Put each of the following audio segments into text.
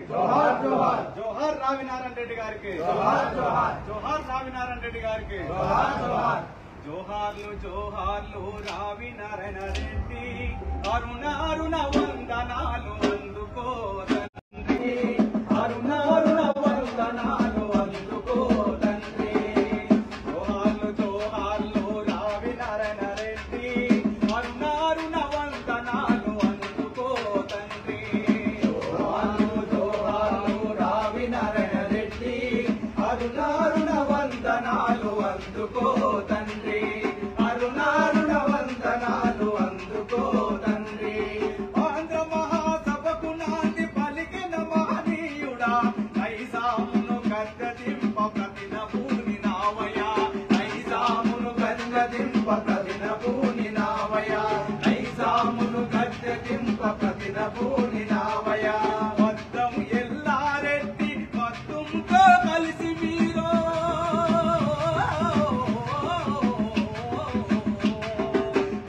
జోహార్ జోహార్ జోహార్ రావినారాయణ రెడ్డి గారికి జోహార్ జోహార్ జోహార్ రావినారాయణ రెడ్డి గారికి జోహార్ జోహార్ జోహార్లు జోహార్లు రావినారాయణ రెడ్డి అరుణ అరుణ వందనాలు అందుకో తండ్రి అరుణ అరుణ వందనాలు అందుకో తండ్రి జోహార్లు జోహార్లు రావినారాయణ రెడ్డి అరుణ అరుణ వందనాలు అందుకో తండ్రి జోహార్లు జోహార్లు రావినారాయణ రెడ్డి అరుణ అరుణ వందనాలు అందుకో తండ్రి అరుణ అరుణ వందనాలు అందుకో తండ్రి ఆంధ్ర మహాసభకు నాంది పలికిన మహనీయుడా నైజామును గద్దదింప ప్రతిన భూని నావయ నైజామును గద్దదింప ప్రతిన భూని నావయ నైజామును గద్దదింప ప్రతిన భూని నావయ వద్దం ఎల్లారెడ్డి మత్తుంతో కలిసి మీరు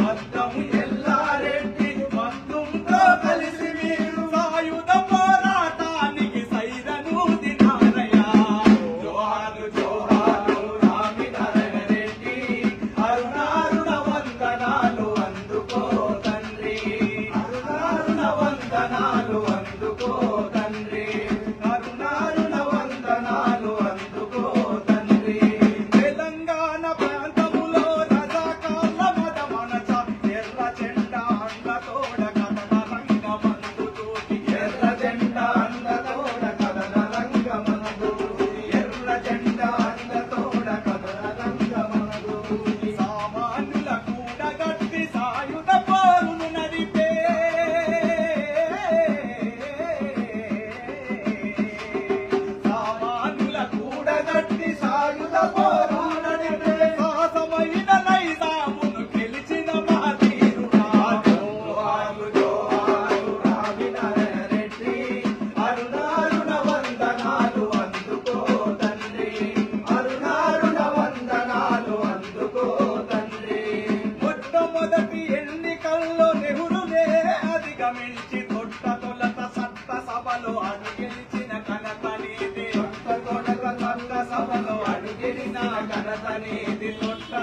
వద్దము ఎల్లారెడ్డి మత్తుంతో కలిసి మీరు సాయుధ పోరాటానికి సైరను దినారయ్య జోహార్లు జోహార్లు రావినారాయణ రెడ్డి అరుణ అరుణ వందనాలు అందుకో తండ్రి అరుణ అరుణ వందనాలు అందుకో తండ్రి అరుణ అరుణ వందనాలు అందుకో తండ్రి తెలంగాణ ప్రాంతములో రజాకార్ల మద మనస ఎర్ర జెండా అండతోడ కథన రంగమందుతూటి ఎర్ర జెండా అండతోడ కథన రంగమందుతూటి ఎర్ర జెండా అండతోడ కథన రంగమందుతూటి సామాన్యుల కూడగట్టి సాయుధ పోరును నడిపే సామాన్యుల కూడగట్టి సాయుధ పోరును నడిపే సాహసమైన నైజామును గెలిచిన మహతీరుడా జోహార్లు జోహార్లు రావినారాయణ రెడ్డి అరుణ అరుణ వందనాలు అందుకో తండ్రి అరుణ అరుణ వందనాలు అందుకో తండ్రి మొట్టమొదటి ఎన్నికల్లో నెహ్రూనే అధిగమించి తొట్ట సట్ట సభలో అడుగెలిచిన ఘనత నీది సట్ట సభలో అడుగెలిన ఘనత నీది సట్ట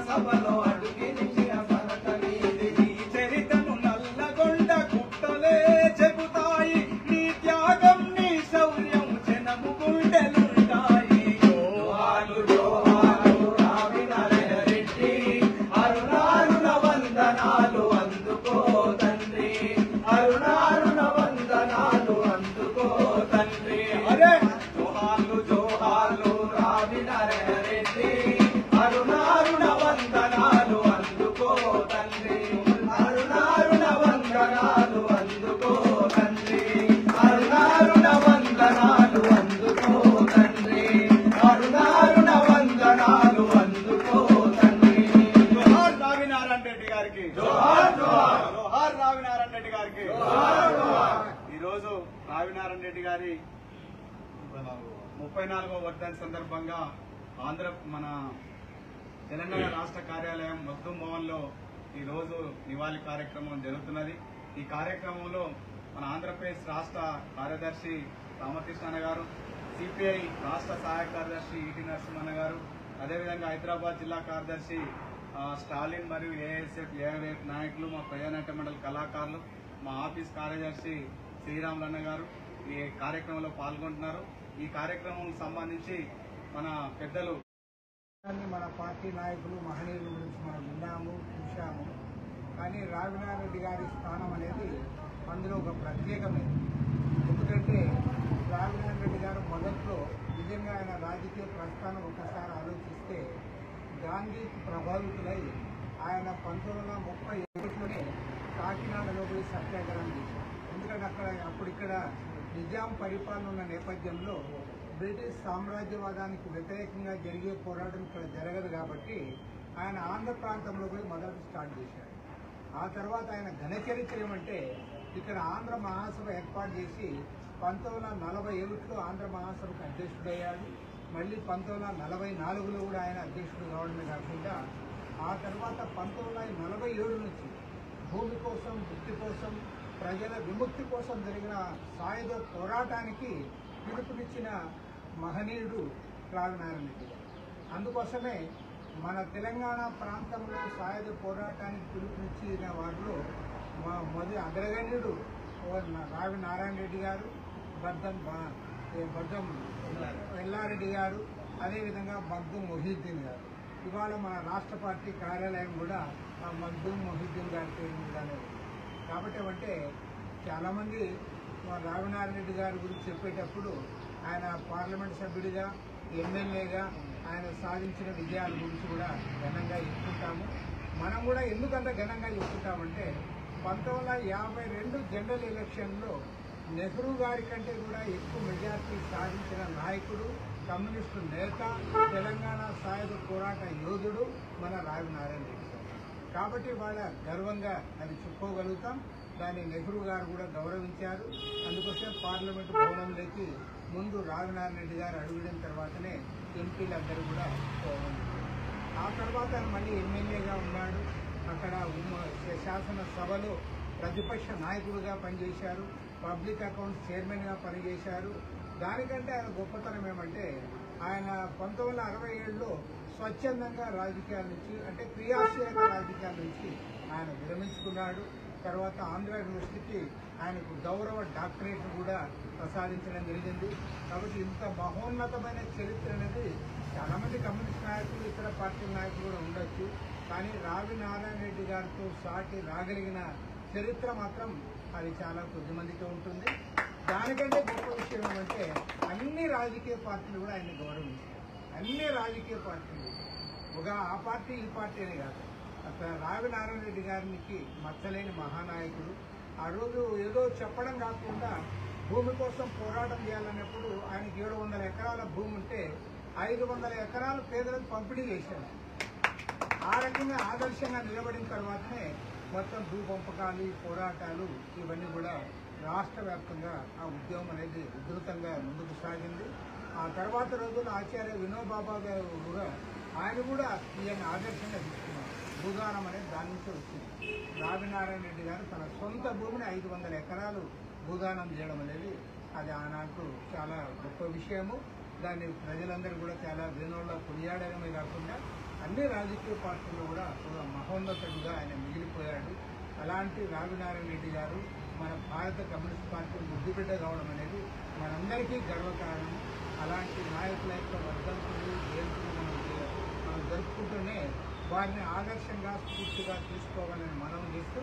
సభలో అడుగెలిచిన ఘనత నీది నీ చరితను నల్లగొండ గుట్టలే చెబుతాయి నీ త్యాగం నీ శౌర్యం జనము గుండెలుంటాయి జోహార్లు జోహార్లు రావినారాయణ రెడ్డి అరుణ అరుణ వందనాలు అందుకో తండ్రి అరుణ అరుణ వందనాలు అందుకో తండ్రి అరే జోహార్లు జోహార్లు రావినారాయణ రెడ్డి అరుణ అరుణ వందనాలు అందుకో తండ్రి అరుణ అరుణ వందనాలు అందుకో తండ్రి అరుణ అరుణ వందనాలు అందుకో తండ్రి అరుణ అరుణ వందనాలు అందుకో తండ్రి జోహార్ రావినారాయణ రెడ్డి గారికి జోహార్ జోహార్ జోహార్ రావినారాయణ రెడ్డి గారికి జోహార్ జోహార్ ఈరోజు రావినారాయణ రెడ్డి గారి 34వ వర్ధంతి సందర్భంగా మన తెలంగాణ రాష్ట్ర కార్యాలయం మగ్దుం భవన్లో ఈరోజు నివాళి కార్యక్రమం జరుగుతున్నది. ఈ కార్యక్రమంలో మన ఆంధ్రప్రదేశ్ రాష్ట్ర కార్యదర్శి రామకృష్ణ గారు, సిపిఐ రాష్ట్ర సహాయ కార్యదర్శి ఈటీ నరసింహన్న గారు, అదేవిధంగా హైదరాబాద్ జిల్లా కార్యదర్శి స్టాలిన్ మరియు ఏఎస్ఎఫ్ ఏఐఎఫ్ నాయకులు, మా ప్రజానాట్య మండలి కళాకారులు, మా ఆఫీస్ కార్యదర్శి శ్రీరాములన్న గారు ఈ కార్యక్రమంలో పాల్గొంటున్నారు. ఈ కార్యక్రమం సంబంధించి మన పెద్దలు మన పార్టీ నాయకులు మహనీయుల గురించి మనం విన్నాము చూశాము. కానీ రావినారాయణ రెడ్డి గారి స్థానం అనేది అందులో ఒక ప్రత్యేకమైనది. ఎందుకంటే రావినారాయణ రెడ్డి గారు మొదట్లో నిజంగా ఆయన రాజకీయ ప్రస్థానం ఒకసారి ఆలోచిస్తే గాంధీకి ప్రభావితులై ఆయన 1937లోనే కాకినాడలో పోయి సత్యాగ్రహం చేశారు. ఎందుకంటే అప్పుడు ఇక్కడ నిజాం పరిపాలన ఉన్న నేపథ్యంలో బ్రిటిష్ సామ్రాజ్యవాదానికి వ్యతిరేకంగా జరిగే పోరాటం ఇక్కడ జరగదు కాబట్టి ఆయన ఆంధ్ర ప్రాంతంలో పోయి మొదట స్టార్ట్ చేశారు. ఆ తర్వాత ఆయన ఘనచరిత్ర ఏమంటే ఇక్కడ ఆంధ్ర మహాసభ ఏర్పాటు చేసి 1941లో ఆంధ్ర మహాసభకు అధ్యక్షుడయ్యాడు. మళ్ళీ 1944లో కూడా ఆయన అధ్యక్షుడు కావడమే కాకుండా ఆ తర్వాత 1947 నుంచి భూమి కోసం, వృత్తి కోసం ప్రజల విముక్తి కోసం జరిగిన సాయుధ పోరాటానికి పిలుపునిచ్చిన మహనీయుడు రావినారాయణ రెడ్డి గారు. అందుకోసమే మన తెలంగాణ ప్రాంతంలో సాయుధ పోరాటానికి పిలుపునిచ్చిన వారిలో మొదటి అగ్రగణ్యుడు రావినారాయణ రెడ్డి గారు, బద్దం ఎల్లారెడ్డి గారు, అదేవిధంగా మగ్దుం మొహీద్దీన్ గారు. ఇవాళ మన రాష్ట్ర పార్టీ కార్యాలయం కూడా మగ్దుం మొహీద్దీన్ గారి పేరు మీదనే ఉంది. కాబట్టి అంటే చాలామంది రావినారాయణ రెడ్డి గారి గురించి చెప్పేటప్పుడు ఆయన పార్లమెంట్ సభ్యుడిగా, ఎమ్మెల్యేగా ఆయన సాధించిన విజయాల గురించి కూడా ఘనంగా చెప్పుకుంటాము. మనం కూడా ఎందుకంత ఘనంగా చెప్పుకుంటామంటే 1952 జనరల్ ఎలక్షన్లో నెహ్రూ గారి కంటే కూడా ఎక్కువ మెజార్టీ సాధించిన నాయకుడు, కమ్యూనిస్టు నేత, తెలంగాణ సాయుధ పోరాట యోధుడు మన రావినారాయణ రెడ్డి గారు. కాబట్టి వాళ్ళ గర్వంగా అది చెప్పుకోగలుగుతాం. దాన్ని నెహ్రూ గారు కూడా గౌరవించారు. అందుకోసం పార్లమెంటు భవనంలోకి ముందు రావినారాయణ రెడ్డి గారు అడుగుడిన తర్వాతనే ఎంపీలందరూ కూడా పోవాలి. ఆ తర్వాత మళ్ళీ ఎమ్మెల్యేగా ఉన్నాడు. అక్కడ శాసనసభలో ప్రతిపక్ష నాయకుడిగా పనిచేశారు. పబ్లిక్ అకౌంట్స్ చైర్మన్గా పనిచేశారు. దానికంటే ఆయన గొప్పతనం ఏమంటే ఆయన 1967లో స్వచ్ఛందంగా రాజకీయాల నుంచి, అంటే క్రియాశీలక రాజకీయాల నుంచి ఆయన విరమించుకున్నాడు. తర్వాత ఆంధ్ర యూనివర్సిటీకి ఆయనకు గౌరవ డాక్టరేట్ కూడా ప్రసాదించడం జరిగింది. కాబట్టి ఇంత మహోన్నతమైన చరిత్ర అనేది చాలామంది కమ్యూనిస్ట్ నాయకులు, ఇతర పార్టీల నాయకులు కూడా ఉండొచ్చు. కానీ రావినారాయణ రెడ్డి గారితో సాటి రాగలిగిన చరిత్ర మాత్రం అది చాలా కొద్ది మందితో ఉంటుంది. దానికంటే గొప్ప విషయం ఏమంటే అన్ని రాజకీయ పార్టీలు కూడా ఆయన్ని గౌరవించారు. అన్ని రాజకీయ పార్టీలు, ఒక ఆ పార్టీ ఈ పార్టీ అనే కాదు, అక్కడ రావినారాయణ రెడ్డి గారికి మచ్చలేని మహానాయకుడు. ఆ రోజు ఏదో చెప్పడం కాకుండా భూమి కోసం పోరాటం చేయాలన్నప్పుడు ఆయనకి 700 ఎకరాల భూమి ఉంటే 500 ఎకరాలు పేదలకు పంపిణీ చేశారు. ఆ రకంగా ఆదర్శంగా నిలబడిన తర్వాతనే మొత్తం భూ పంపకాలు, పోరాటాలు ఇవన్నీ కూడా రాష్ట్ర వ్యాప్తంగా ఆ ఉద్యమం అనేది ఉధృతంగా ముందుకు సాగింది. ఆ తర్వాత రోజుల్లో ఆచార్య వినోబాబా గారు కూడా ఆయన కూడా ఈయన ఆదర్శంగా తీసుకున్నారు. భూదానం అనేది దాని నుంచి వచ్చింది. రావినారాయణ రెడ్డి గారు తన సొంత భూమిని 500 ఎకరాలు భూదానం చేయడం అనేది అది ఆనాడు చాలా గొప్ప విషయము. దాన్ని ప్రజలందరూ కూడా చాలా వేణువుల్లో కొనియాడమే కాకుండా అన్ని రాజకీయ పార్టీలు కూడా ఒక మహోన్నతుడిగా ఆయన మిగిలిపోయాడు. అలాంటి రావినారాయణ రెడ్డి గారు మన భారత కమ్యూనిస్ట్ పార్టీ ముద్దుబిడ్డ కావడం అనేది మనందరికీ గర్వకారణం. అలాంటి నాయకుల యొక్క వర్ధంతులు, జయంతులు మనం జరుపుకుంటూనే వారిని ఆదర్శంగా, స్ఫూర్తిగా తీసుకోవాలని మనం చేస్తూ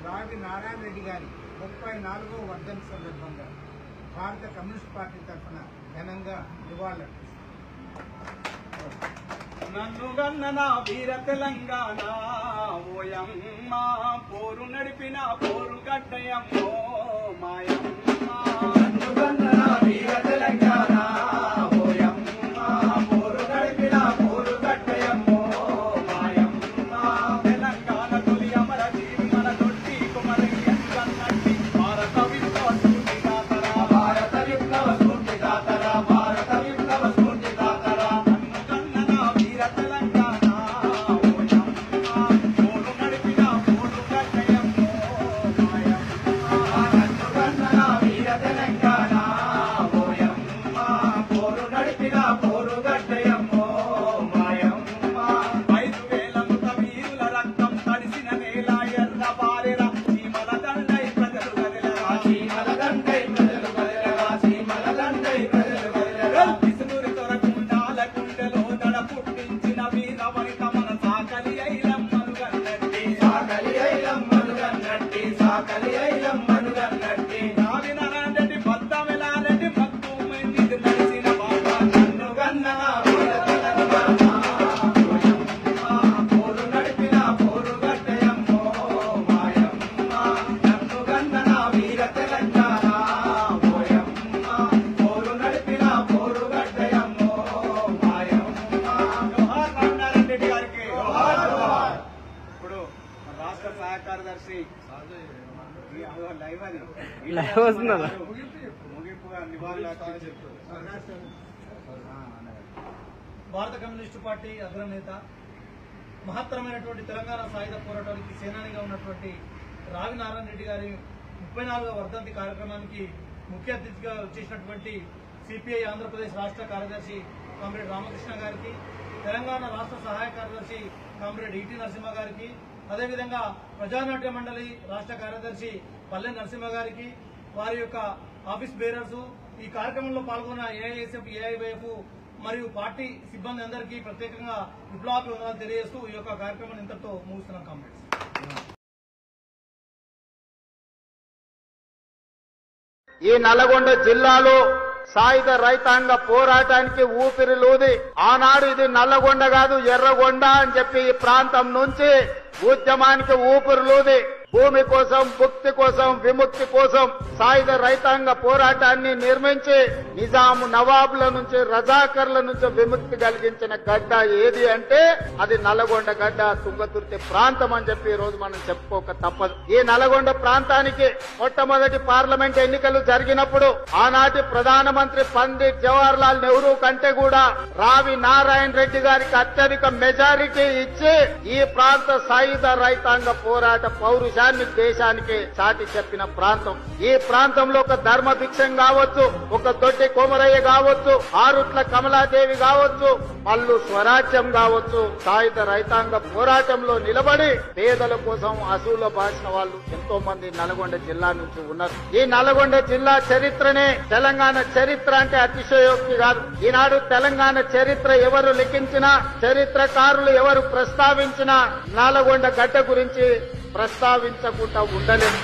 రావినారాయణ రెడ్డి గారి 34వ వర్ధంతి సందర్భంగా భారత కమ్యూనిస్ట్ పార్టీ తరఫున ఘనంగా నివాళులర్పిస్తాం. నన్ను గన్నన వీర తెలంగాణ ఓయమ్మ, పోరు నడిపిన పోరు గడ్డయమ్మో మాయమ్మ. నన్ను గన్నన వీర తెలంగాణ ఓయమ్మ, పోరు నడిపిన పోరు గడ్డయమ్మో మాయమ్మ. తెలంగాణ తొలి అమర జీవి మన దొడ్డి కుమరంగి కన్నట్టి భారత విప్లవ స్ఫూర్తిదాతరా, భారత విప్లవ స్ఫూర్తిదాతరా, భారత విప్లవ స్ఫూర్తిదాతరా. భారత కమ్యూనిస్టు పార్టీ అగ్రనేత, మహత్తరమైనటువంటి తెలంగాణ సాయుధ పోరాటానికి సేనానిగా ఉన్నటువంటి రావినారాయణ రెడ్డి గారి 34వ వర్ధంతి కార్యక్రమానికి ముఖ్య అతిథిగా వచ్చేసినటువంటి సిపిఐ ఆంధ్రప్రదేశ్ రాష్ట్ర కార్యదర్శి కామ్రేడ్ రామకృష్ణ గారికి, తెలంగాణ రాష్ట్ర సహాయ కార్యదర్శి కామ్రేడ్ ఈటీ నరసింహ గారికి, అదేవిధంగా ప్రజానాట్య మండలి రాష్ట్ర కార్యదర్శి పల్లె నరసింహ గారికి, వారి యొక్క ఆఫీస్ బేరర్స్, ఈ కార్యక్రమంలో పాల్గొన్న ఏఐఎస్ఎఫ్, ఏఐవైఎఫ్ మరియు పార్టీ సిబ్బంది అందరికీ ప్రత్యేకంగా విప్లవాభివందనాలు తెలియజేస్తూ ఈ యొక్క కార్యక్రమాన్ని ఇంతటితో ముగిస్తున్నాం కామ్రేడ్స్. ఈ నల్గొండ జిల్లాలో సాయుధ రైతాంగ పోరాటానికి ఊపిరిలూది ఆనాడు ఇది నల్లగొండ కాదు ఎర్రగొండ అని చెప్పి ఈ ప్రాంతం నుంచి ఉద్యమానికి ఊపిరిలూది భూమి కోసం, భుక్తి కోసం, విముక్తి కోసం సాయుధ రైతాంగ పోరాటాన్ని నిర్మించి నిజాము నవాబుల నుంచి, రజాకర్ల నుంచి విముక్తి కలిగించిన గడ్డ ఏది అంటే అది నల్లగొండ గడ్డ, తుంగతుర్తి ప్రాంతం అని చెప్పి ఈ రోజు మనం చెప్పుకోక తప్పదు. ఈ నల్లగొండ ప్రాంతానికి మొట్టమొదటి పార్లమెంట్ ఎన్నికలు జరిగినప్పుడు ఆనాటి ప్రధానమంత్రి పండిట్ జవహర్ లాల్ నెహ్రూ కంటే కూడా రావి నారాయణ రెడ్డి గారికి అత్యధిక మెజారిటీ ఇచ్చి ఈ ప్రాంత సాయుధ రైతాంగ పోరాట పౌరుష దేశానికి చాటి చెప్పిన ప్రాంతం. ఈ ప్రాంతంలో ఒక ధర్మభిక్షం కావచ్చు, ఒక దొడ్డి కోమరయ్య కావచ్చు, ఆరుట్ల కమలాదేవి కావచ్చు, పల్లు స్వరాజ్యం కావచ్చు, సాయుధ రైతాంగ పోరాటంలో నిలబడి పేదల కోసం అసూల బాసిన వాళ్ళు ఎంతో మంది నల్గొండ జిల్లా నుంచి ఉన్నారు. ఈ నల్గొండ జిల్లా చరిత్రనే తెలంగాణ చరిత్ర అంటే అతిశయోక్తి కాదు. ఈనాడు తెలంగాణ చరిత్ర ఎవరు లిఖించినా, చరిత్రకారులు ఎవరు ప్రస్తావించినా నల్గొండ గడ్డ గురించి ప్రస్తావించకుండా ఉండలేదు.